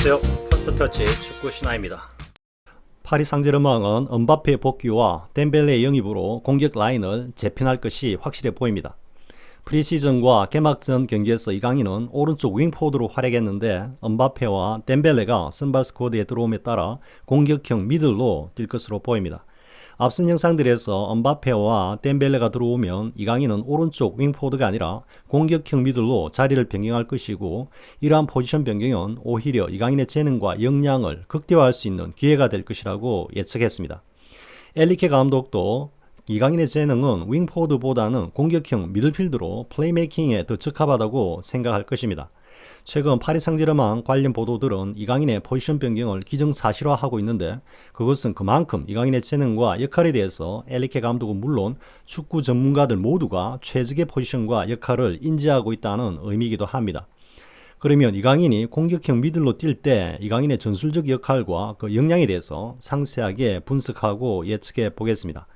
안녕하세요. 퍼스트터치 축구 신화입니다. 파리 상제르맹은 은바페 복귀와 덴벨레 영입으로 공격 라인을 재편할 것이 확실해 보입니다. 프리시즌과 개막전 경기에서 이강인은 오른쪽 윙포드로 활약했는데 은바페와 덴벨레가 선발 스쿼드에 들어옴에 따라 공격형 미들로 뛸 것으로 보입니다. 앞선 영상들에서 은바페와 덴벨레가 들어오면 이강인은 오른쪽 윙포드가 아니라 공격형 미들로 자리를 변경할 것이고, 이러한 포지션 변경은 오히려 이강인의 재능과 역량을 극대화할 수 있는 기회가 될 것이라고 예측했습니다. 엘리케 감독도 이강인의 재능은 윙포드보다는 공격형 미들필드로 플레이메이킹에 더 적합하다고 생각할 것입니다. 최근 파리 상제르맹 관련 보도들은 이강인의 포지션 변경을 기정사실화하고 있는데, 그것은 그만큼 이강인의 재능과 역할에 대해서 엘리케 감독은 물론 축구 전문가들 모두가 최적의 포지션과 역할을 인지하고 있다는 의미이기도 합니다. 그러면 이강인이 공격형 미들로 뛸 때 이강인의 전술적 역할과 그 역량에 대해서 상세하게 분석하고 예측해 보겠습니다.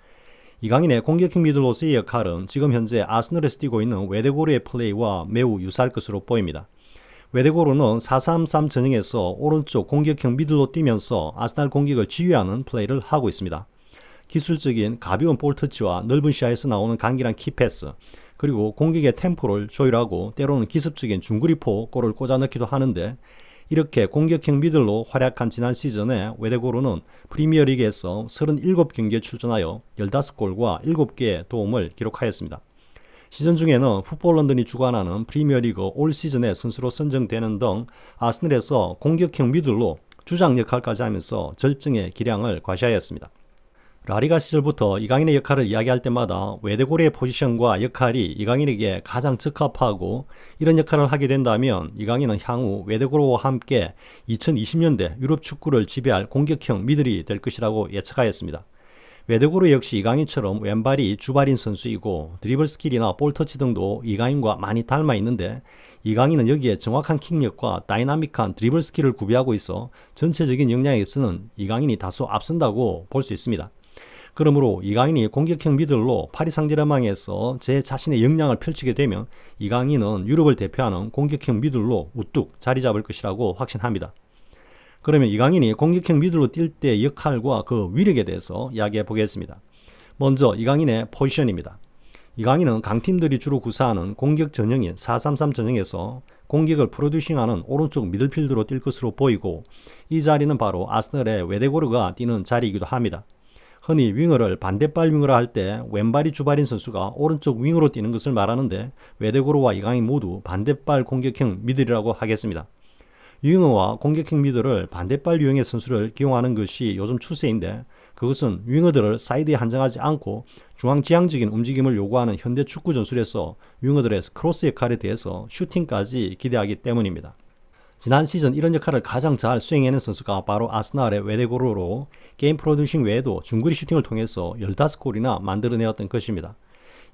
이강인의 공격형 미들로서의 역할은 지금 현재 아스널에서 뛰고 있는 웨데고르의 플레이와 매우 유사할 것으로 보입니다. 웨데고르는 4-3-3 전형에서 오른쪽 공격형 미들로 뛰면서 아스날 공격을 지휘하는 플레이를 하고 있습니다. 기술적인 가벼운 볼터치와 넓은 시야에서 나오는 간결한 키패스, 그리고 공격의 템포를 조율하고 때로는 기습적인 중거리포 골을 꽂아 넣기도 하는데, 이렇게 공격형 미들로 활약한 지난 시즌에 웨데고르는 프리미어리그에서 37경기에 출전하여 15골과 7개의 도움을 기록하였습니다. 시즌 중에는 풋볼 런던이 주관하는 프리미어리그 올 시즌의 선수로 선정되는 등 아스널에서 공격형 미들로 주장 역할까지 하면서 절정의 기량을 과시하였습니다. 라리가 시절부터 이강인의 역할을 이야기할 때마다 웨데고르의 포지션과 역할이 이강인에게 가장 적합하고, 이런 역할을 하게 된다면 이강인은 향후 웨데고르와 함께 2020년대 유럽 축구를 지배할 공격형 미들이 될 것이라고 예측하였습니다. 웨데고르 역시 이강인처럼 왼발이 주발인 선수이고 드리블 스킬이나 볼터치 등도 이강인과 많이 닮아 있는데, 이강인은 여기에 정확한 킥력과 다이나믹한 드리블 스킬을 구비하고 있어 전체적인 역량에서는 이강인이 다소 앞선다고 볼 수 있습니다. 그러므로 이강인이 공격형 미들로 파리 상제르맹에서 제 자신의 역량을 펼치게 되면 이강인은 유럽을 대표하는 공격형 미들로 우뚝 자리 잡을 것이라고 확신합니다. 그러면 이강인이 공격형 미들로 뛸 때의 역할과 그 위력에 대해서 이야기해 보겠습니다. 먼저 이강인의 포지션입니다. 이강인은 강팀들이 주로 구사하는 공격 전형인 4-3-3 전형에서 공격을 프로듀싱하는 오른쪽 미들필드로 뛸 것으로 보이고, 이 자리는 바로 아스널의 웨데고르가 뛰는 자리이기도 합니다. 흔히 윙어를 반대발 윙어라 할 때 왼발이 주발인 선수가 오른쪽 윙으로 뛰는 것을 말하는데, 웨데고르와 이강인 모두 반대발 공격형 미들이라고 하겠습니다. 윙어와 공격형 미들을 반대발 유형의 선수를 기용하는 것이 요즘 추세인데, 그것은 윙어들을 사이드에 한정하지 않고 중앙지향적인 움직임을 요구하는 현대 축구 전술에서 윙어들의 크로스 역할에 대해서 슈팅까지 기대하기 때문입니다. 지난 시즌 이런 역할을 가장 잘 수행해낸 선수가 바로 아스날의 웨데고르로 게임 프로듀싱 외에도 중거리 슈팅을 통해서 15골이나 만들어내었던 것입니다.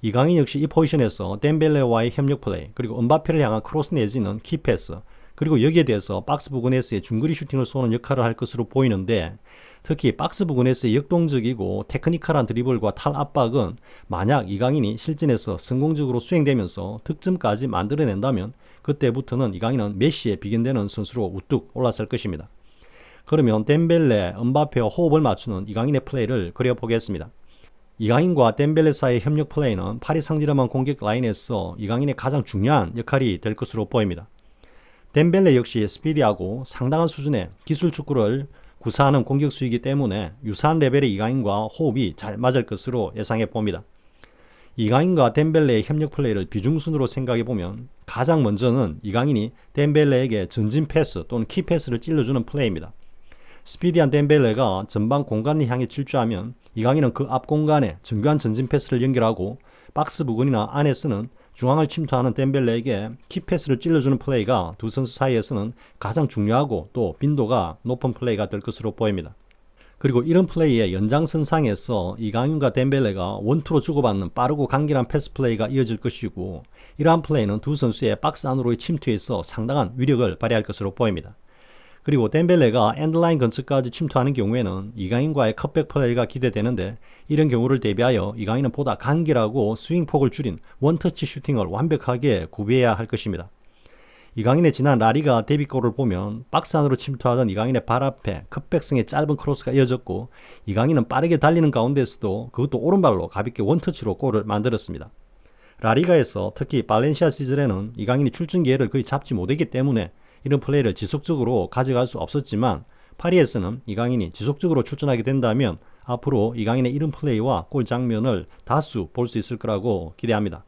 이강인 역시 이 포지션에서 덴벨레와의 협력 플레이, 그리고 은바페를 향한 크로스 내지는 키패스, 그리고 여기에 대해서 박스 부근에서의 중거리 슈팅을 쏘는 역할을 할 것으로 보이는데, 특히 박스 부근에서의 역동적이고 테크니컬한 드리블과 탈압박은 만약 이강인이 실전에서 성공적으로 수행되면서 득점까지 만들어낸다면 그때부터는 이강인은 메시에 비견되는 선수로 우뚝 올라설 것입니다. 그러면 덴벨레, 은바페와 호흡을 맞추는 이강인의 플레이를 그려보겠습니다. 이강인과 덴벨레 사이의 협력 플레이는 파리 상제르맹 공격 라인에서 이강인의 가장 중요한 역할이 될 것으로 보입니다. 덴벨레 역시 스피디하고 상당한 수준의 기술 축구를 구사하는 공격수이기 때문에 유사한 레벨의 이강인과 호흡이 잘 맞을 것으로 예상해 봅니다. 이강인과 덴벨레의 협력 플레이를 비중순으로 생각해 보면 가장 먼저는 이강인이 덴벨레에게 전진 패스 또는 키 패스를 찔러주는 플레이입니다. 스피디한 덴벨레가 전방 공간을 향해 질주하면 이강인은 그 앞 공간에 정교한 전진 패스를 연결하고, 박스 부근이나 안에서는 중앙을 침투하는 덴벨레에게 키패스를 찔러주는 플레이가 두 선수 사이에서는 가장 중요하고 또 빈도가 높은 플레이가 될 것으로 보입니다. 그리고 이런 플레이의 연장선상에서 이강인과 덴벨레가 원투로 주고받는 빠르고 간결한 패스 플레이가 이어질 것이고, 이러한 플레이는 두 선수의 박스 안으로의 침투에 있어 상당한 위력을 발휘할 것으로 보입니다. 그리고 덴벨레가 엔드라인 근처까지 침투하는 경우에는 이강인과의 컷백 플레이가 기대되는데, 이런 경우를 대비하여 이강인은 보다 간결하고 스윙폭을 줄인 원터치 슈팅을 완벽하게 구비해야 할 것입니다. 이강인의 지난 라리가 데뷔골을 보면 박스 안으로 침투하던 이강인의 발 앞에 컵백승의 짧은 크로스가 이어졌고 이강인은 빠르게 달리는 가운데서도 그것도 오른발로 가볍게 원터치로 골을 만들었습니다. 라리가에서 특히 발렌시아 시절에는 이강인이 출전 기회를 거의 잡지 못했기 때문에 이런 플레이를 지속적으로 가져갈 수 없었지만 파리에서는 이강인이 지속적으로 출전하게 된다면 앞으로 이강인의 이런 플레이와 골 장면을 다수 볼 수 있을 거라고 기대합니다.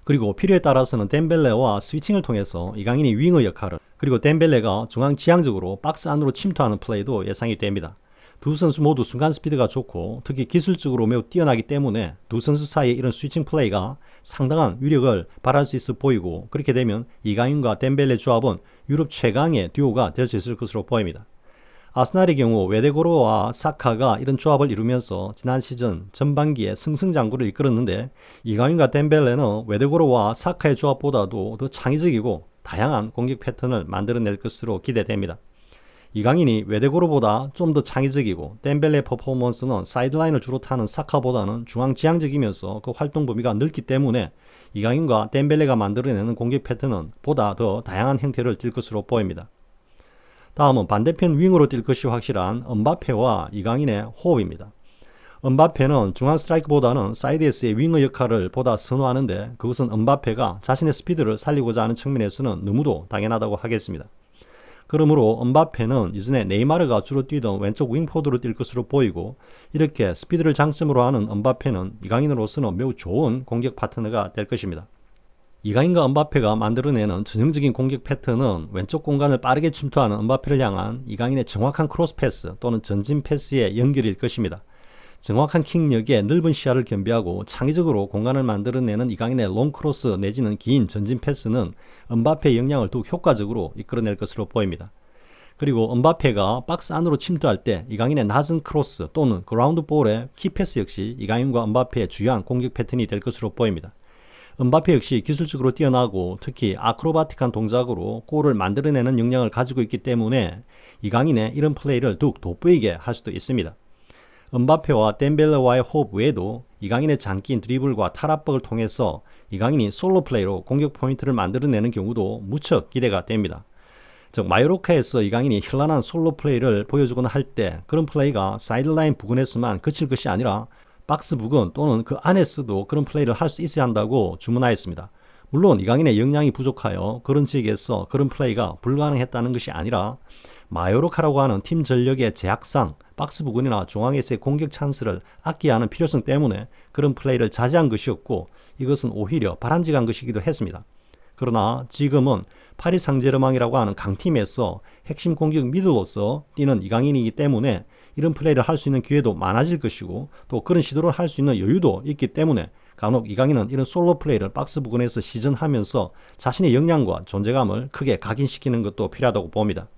그리고 필요에 따라서는 덴벨레와 스위칭을 통해서 이강인이 윙어 역할을, 그리고 덴벨레가 중앙 지향적으로 박스 안으로 침투하는 플레이도 예상이 됩니다. 두 선수 모두 순간 스피드가 좋고 특히 기술적으로 매우 뛰어나기 때문에 두 선수 사이의 이런 스위칭 플레이가 상당한 위력을 발휘할 수 있어 보이고, 그렇게 되면 이강인과 덴벨레 조합은 유럽 최강의 듀오가 될 수 있을 것으로 보입니다. 아스날의 경우 웨데고로와 사카가 이런 조합을 이루면서 지난 시즌 전반기에 승승장구를 이끌었는데, 이강인과 덴벨레는 웨데고로와 사카의 조합보다도 더 창의적이고 다양한 공격 패턴을 만들어낼 것으로 기대됩니다. 이강인이 웨데고로보다 좀 더 창의적이고 덴벨레 퍼포먼스는 사이드라인을 주로 타는 사카보다는 중앙 지향적이면서 그 활동 범위가 넓기 때문에 이강인과 덴벨레가 만들어내는 공격 패턴은 보다 더 다양한 형태를 띌 것으로 보입니다. 다음은 반대편 윙으로 뛸 것이 확실한 음바페와 이강인의 호흡입니다. 음바페는 중앙 스트라이크보다는 사이드에서의 윙어 역할을 보다 선호하는데, 그것은 음바페가 자신의 스피드를 살리고자 하는 측면에서는 너무도 당연하다고 하겠습니다. 그러므로 음바페는 이전에 네이마르가 주로 뛰던 왼쪽 윙포드로 뛸 것으로 보이고, 이렇게 스피드를 장점으로 하는 음바페는 이강인으로서는 매우 좋은 공격 파트너가 될 것입니다. 이강인과 음바페가 만들어내는 전형적인 공격 패턴은 왼쪽 공간을 빠르게 침투하는 음바페를 향한 이강인의 정확한 크로스 패스 또는 전진 패스의 연결일 것입니다. 정확한 킥력에 넓은 시야를 겸비하고 창의적으로 공간을 만들어내는 이강인의 롱크로스 내지는 긴 전진 패스는 음바페의 역량을 더욱 효과적으로 이끌어낼 것으로 보입니다. 그리고 음바페가 박스 안으로 침투할 때 이강인의 낮은 크로스 또는 그라운드 볼의 키패스 역시 이강인과 음바페의 주요한 공격 패턴이 될 것으로 보입니다. 음바페 역시 기술적으로 뛰어나고 특히 아크로바틱한 동작으로 골을 만들어내는 역량을 가지고 있기 때문에 이강인의 이런 플레이를 더욱 돋보이게 할 수도 있습니다. 음바페와 덴벨레와의 호흡 외에도 이강인의 장기인 드리블과 탈압박을 통해서 이강인이 솔로 플레이로 공격 포인트를 만들어내는 경우도 무척 기대가 됩니다. 즉 마요르카에서 이강인이 현란한 솔로 플레이를 보여주거나 할 때 그런 플레이가 사이드라인 부근에서만 그칠 것이 아니라 박스 부근 또는 그 안에서도 그런 플레이를 할 수 있어야 한다고 주문하였습니다. 물론 이강인의 역량이 부족하여 그런 지역에서 그런 플레이가 불가능했다는 것이 아니라 마요르카라고 하는 팀 전력의 제약상 박스 부근이나 중앙에서의 공격 찬스를 아껴야 하는 필요성 때문에 그런 플레이를 자제한 것이었고, 이것은 오히려 바람직한 것이기도 했습니다. 그러나 지금은 파리 상제르맹이라고 하는 강팀에서 핵심 공격 미들로서 뛰는 이강인이기 때문에 이런 플레이를 할 수 있는 기회도 많아질 것이고, 또 그런 시도를 할 수 있는 여유도 있기 때문에 간혹 이강인은 이런 솔로 플레이를 박스 부근에서 시전하면서 자신의 역량과 존재감을 크게 각인시키는 것도 필요하다고 봅니다.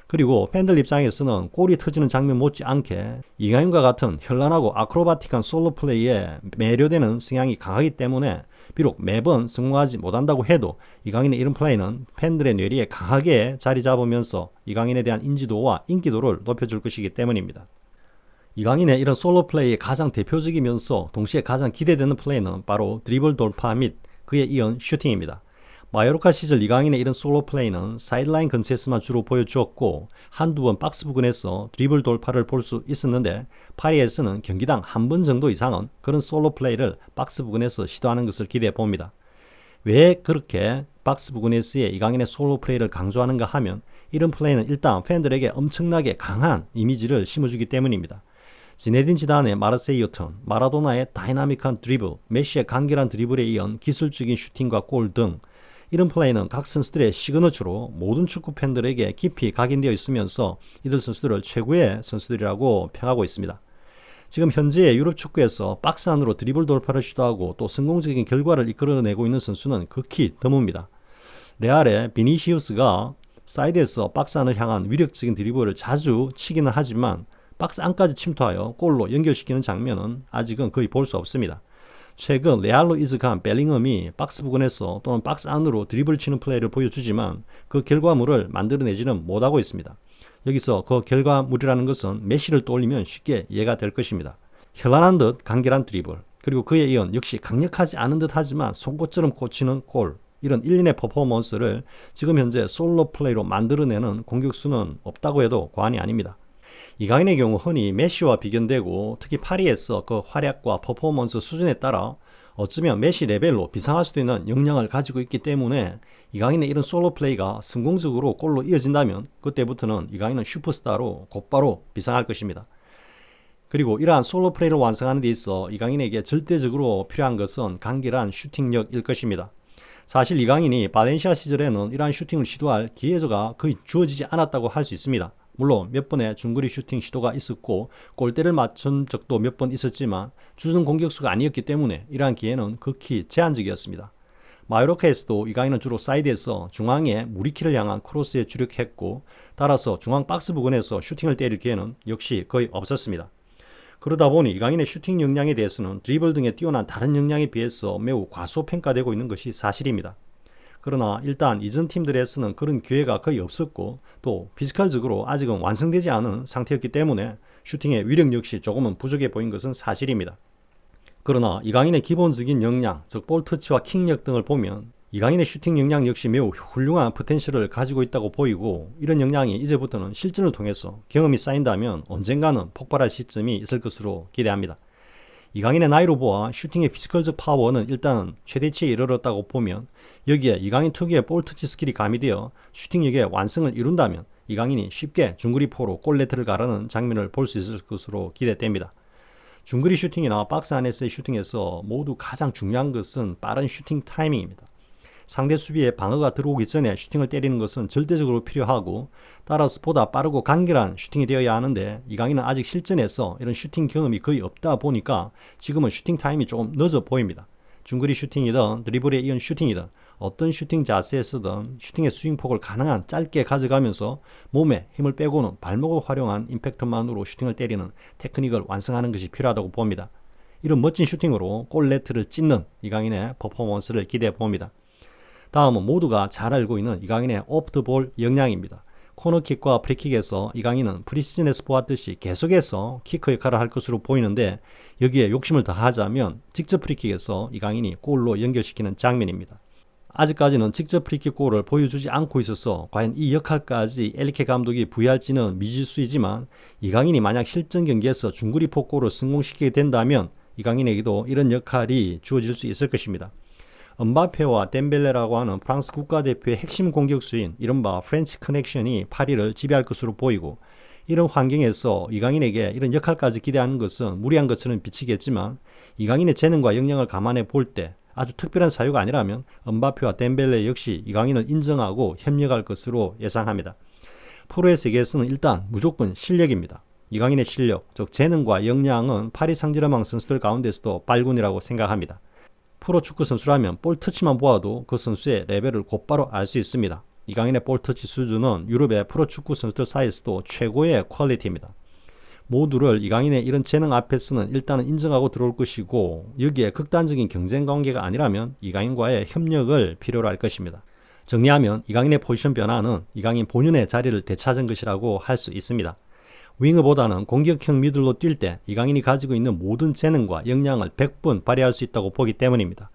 그리고 팬들 입장에서는 골이 터지는 장면 못지않게 이강인과 같은 현란하고 아크로바틱한 솔로 플레이에 매료되는 성향이 강하기 때문에 비록 매번 성공하지 못한다고 해도 이강인의 이런 플레이는 팬들의 뇌리에 강하게 자리 잡으면서 이강인에 대한 인지도와 인기도를 높여줄 것이기 때문입니다. 이강인의 이런 솔로 플레이의 가장 대표적이면서 동시에 가장 기대되는 플레이는 바로 드리블 돌파 및 그에 이은 슈팅입니다. 마요르카 시절 이강인의 이런 솔로 플레이는 사이드라인 근처에서만 주로 보여주었고 한두 번 박스 부근에서 드리블 돌파를 볼 수 있었는데, 파리에서는 경기당 한 번 정도 이상은 그런 솔로 플레이를 박스 부근에서 시도하는 것을 기대해 봅니다. 왜 그렇게 박스 부근에서의 이강인의 솔로 플레이를 강조하는가 하면, 이런 플레이는 일단 팬들에게 엄청나게 강한 이미지를 심어주기 때문입니다. 지네딘 지단의 마르세유 유턴, 마라도나의 다이나믹한 드리블, 메시의 간결한 드리블에 이은 기술적인 슈팅과 골 등 이런 플레이는 각 선수들의 시그너처로 모든 축구 팬들에게 깊이 각인되어 있으면서 이들 선수들을 최고의 선수들이라고 평하고 있습니다. 지금 현재 유럽 축구에서 박스 안으로 드리블 돌파를 시도하고 또 성공적인 결과를 이끌어내고 있는 선수는 극히 드뭅니다. 레알의 비니시우스가 사이드에서 박스 안을 향한 위력적인 드리블을 자주 치기는 하지만 박스 안까지 침투하여 골로 연결시키는 장면은 아직은 거의 볼 수 없습니다. 최근 레알로 이적한 벨링엄이 박스 부근에서 또는 박스 안으로 드리블 치는 플레이를 보여주지만 그 결과물을 만들어내지는 못하고 있습니다. 여기서 그 결과물이라는 것은 메시를 떠올리면 쉽게 이해가 될 것입니다. 현란한 듯 간결한 드리블, 그리고 그에 이은 역시 강력하지 않은 듯 하지만 송곳처럼 꽂히는 골, 이런 일련의 퍼포먼스를 지금 현재 솔로 플레이로 만들어내는 공격수는 없다고 해도 과언이 아닙니다. 이강인의 경우 흔히 메시와 비견되고 특히 파리에서 그 활약과 퍼포먼스 수준에 따라 어쩌면 메시 레벨로 비상할 수도 있는 역량을 가지고 있기 때문에 이강인의 이런 솔로 플레이가 성공적으로 골로 이어진다면 그때부터는 이강인은 슈퍼스타로 곧바로 비상할 것입니다. 그리고 이러한 솔로 플레이를 완성하는 데 있어 이강인에게 절대적으로 필요한 것은 간결한 슈팅력일 것입니다. 사실 이강인이 발렌시아 시절에는 이러한 슈팅을 시도할 기회가 거의 주어지지 않았다고 할 수 있습니다. 물론 몇 번의 중거리 슈팅 시도가 있었고 골대를 맞춘 적도 몇 번 있었지만 주전 공격수가 아니었기 때문에 이러한 기회는 극히 제한적이었습니다. 마요르카에서도 이강인은 주로 사이드에서 중앙에 무리키를 향한 크로스에 주력했고 따라서 중앙 박스 부근에서 슈팅을 때릴 기회는 역시 거의 없었습니다. 그러다 보니 이강인의 슈팅 역량에 대해서는 드리블 등에 뛰어난 다른 역량에 비해서 매우 과소평가되고 있는 것이 사실입니다. 그러나 일단 이전 팀들에서는 그런 기회가 거의 없었고 또 피지컬적으로 아직은 완성되지 않은 상태였기 때문에 슈팅의 위력 역시 조금은 부족해 보인 것은 사실입니다. 그러나 이강인의 기본적인 역량, 즉 볼터치와 킥력 등을 보면 이강인의 슈팅 역량 역시 매우 훌륭한 포텐셜을 가지고 있다고 보이고 이런 역량이 이제부터는 실전을 통해서 경험이 쌓인다면 언젠가는 폭발할 시점이 있을 것으로 기대합니다. 이강인의 나이로 보아 슈팅의 피지컬적 파워는 일단은 최대치에 이르렀다고 보면 여기에 이강인 특유의 볼터치 스킬이 가미되어 슈팅력의 완성을 이룬다면 이강인이 쉽게 중거리포로 골네트를 가르는 장면을 볼 수 있을 것으로 기대됩니다. 중거리 슈팅이나 박스 안에서의 슈팅에서 모두 가장 중요한 것은 빠른 슈팅 타이밍입니다. 상대 수비에 방어가 들어오기 전에 슈팅을 때리는 것은 절대적으로 필요하고 따라서 보다 빠르고 간결한 슈팅이 되어야 하는데 이강인은 아직 실전에서 이런 슈팅 경험이 거의 없다 보니까 지금은 슈팅 타임이 조금 늦어 보입니다. 중거리 슈팅이든 드리블에 이은 슈팅이든 어떤 슈팅 자세에서든 슈팅의 스윙폭을 가능한 짧게 가져가면서 몸에 힘을 빼고는 발목을 활용한 임팩트만으로 슈팅을 때리는 테크닉을 완성하는 것이 필요하다고 봅니다. 이런 멋진 슈팅으로 골네트를 찢는 이강인의 퍼포먼스를 기대해 봅니다. 다음은 모두가 잘 알고 있는 이강인의 오프더볼 역량입니다. 코너킥과 프리킥에서 이강인은 프리시즌에서 보았듯이 계속해서 키커 역할을 할 것으로 보이는데 여기에 욕심을 더하자면 직접 프리킥에서 이강인이 골로 연결시키는 장면입니다. 아직까지는 직접 프리킥 골을 보여주지 않고 있어서 과연 이 역할까지 엘리케 감독이 부여할지는 미지수이지만 이강인이 만약 실전 경기에서 중거리포 골을 성공시키게 된다면 이강인에게도 이런 역할이 주어질 수 있을 것입니다. 음바페와 덴벨레라고 하는 프랑스 국가대표의 핵심 공격수인 이른바 프렌치 커넥션이 파리를 지배할 것으로 보이고 이런 환경에서 이강인에게 이런 역할까지 기대하는 것은 무리한 것처럼 비치겠지만 이강인의 재능과 역량을 감안해 볼 때 아주 특별한 사유가 아니라면 음바페와 덴벨레 역시 이강인을 인정하고 협력할 것으로 예상합니다. 프로의 세계에서는 일단 무조건 실력입니다. 이강인의 실력, 즉 재능과 역량은 파리 상제르맹 선수들 가운데서도 발군이라고 생각합니다. 프로 축구 선수라면 볼 터치만 보아도 그 선수의 레벨을 곧바로 알 수 있습니다. 이강인의 볼 터치 수준은 유럽의 프로 축구 선수들 사이에서도 최고의 퀄리티입니다. 모두를 이강인의 이런 재능 앞에서는 일단은 인정하고 들어올 것이고 여기에 극단적인 경쟁 관계가 아니라면 이강인과의 협력을 필요로 할 것입니다. 정리하면 이강인의 포지션 변화는 이강인 본연의 자리를 되찾은 것이라고 할 수 있습니다. 윙어보다는 공격형 미들로 뛸 때 이강인이 가지고 있는 모든 재능과 역량을 100번 발휘할 수 있다고 보기 때문입니다.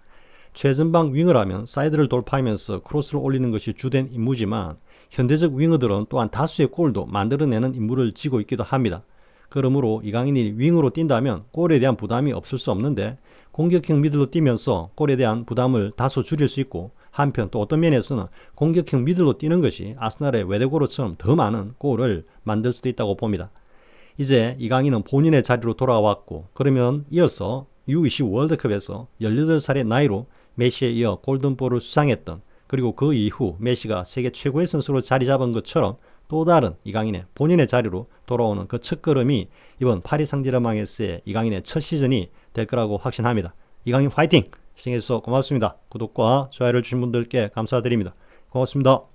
최전방 윙어라면 사이드를 돌파하면서 크로스를 올리는 것이 주된 임무지만 현대적 윙어들은 또한 다수의 골도 만들어내는 임무를 지고 있기도 합니다. 그러므로 이강인이 윙으로 뛴다면 골에 대한 부담이 없을 수 없는데 공격형 미들로 뛰면서 골에 대한 부담을 다소 줄일 수 있고 한편 또 어떤 면에서는 공격형 미들로 뛰는 것이 아스날의 외대고로처럼 더 많은 골을 만들 수도 있다고 봅니다. 이제 이강인은 본인의 자리로 돌아왔고 그러면 이어서 U20 월드컵에서 18살의 나이로 메시에 이어 골든볼을 수상했던 그리고 그 이후 메시가 세계 최고의 선수로 자리 잡은 것처럼 또 다른 이강인의 본인의 자리로 돌아오는 그 첫걸음이 이번 파리 상제르맹에서의 이강인의 첫 시즌이 될 거라고 확신합니다. 이강인 파이팅! 시청해주셔서 고맙습니다. 구독과 좋아요를 주신 분들께 감사드립니다. 고맙습니다.